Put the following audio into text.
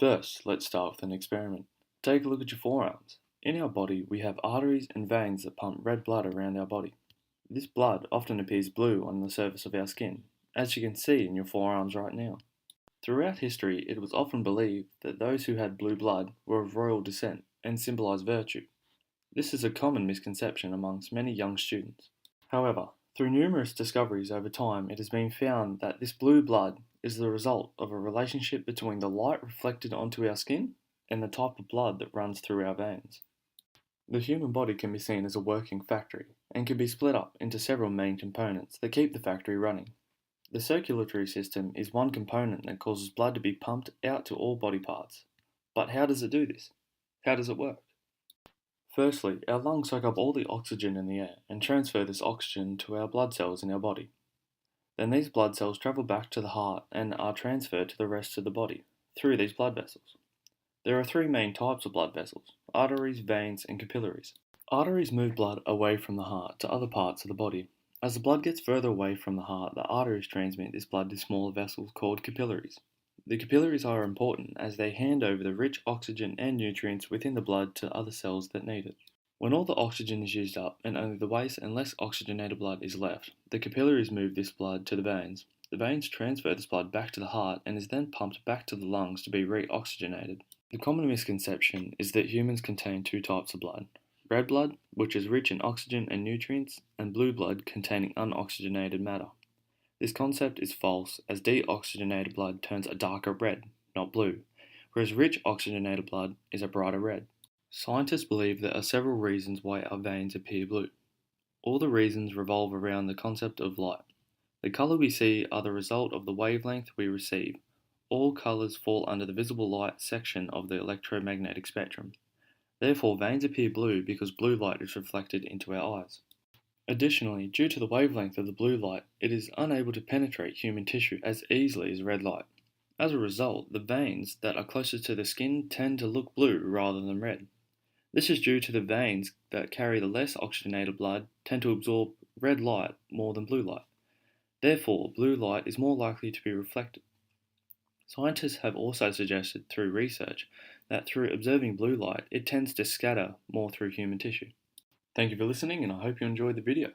First, let's start with an experiment. Take a look at your forearms. In our body, we have arteries and veins that pump red blood around our body. This blood often appears blue on the surface of our skin, as you can see in your forearms right now. Throughout history, it was often believed that those who had blue blood were of royal descent and symbolized virtue. This is a common misconception amongst many young students. However, through numerous discoveries over time, it has been found that this blue blood is the result of a relationship between the light reflected onto our skin and the type of blood that runs through our veins. The human body can be seen as a working factory and can be split up into several main components that keep the factory running. The circulatory system is one component that causes blood to be pumped out to all body parts. But how does it do this? How does it work? Firstly, our lungs soak up all the oxygen in the air and transfer this oxygen to our blood cells in our body. Then these blood cells travel back to the heart and are transferred to the rest of the body through these blood vessels. There are three main types of blood vessels: arteries, veins, and capillaries. Arteries move blood away from the heart to other parts of the body. As the blood gets further away from the heart, the arteries transmit this blood to smaller vessels called capillaries. The capillaries are important as they hand over the rich oxygen and nutrients within the blood to other cells that need it. When all the oxygen is used up and only the waste and less oxygenated blood is left, the capillaries move this blood to the veins. The veins transfer this blood back to the heart and is then pumped back to the lungs to be re-oxygenated. The common misconception is that humans contain two types of blood: red blood, which is rich in oxygen and nutrients, and blue blood containing unoxygenated matter. This concept is false, as deoxygenated blood turns a darker red, not blue, whereas rich oxygenated blood is a brighter red. Scientists believe there are several reasons why our veins appear blue. All the reasons revolve around the concept of light. The colour we see are the result of the wavelength we receive. All colours fall under the visible light section of the electromagnetic spectrum. Therefore, veins appear blue because blue light is reflected into our eyes. Additionally, due to the wavelength of the blue light, it is unable to penetrate human tissue as easily as red light. As a result, the veins that are closest to the skin tend to look blue rather than red. This is due to the veins that carry the less oxygenated blood tend to absorb red light more than blue light. Therefore, blue light is more likely to be reflected. Scientists have also suggested through research that through observing blue light, it tends to scatter more through human tissue. Thank you for listening, and I hope you enjoyed the video.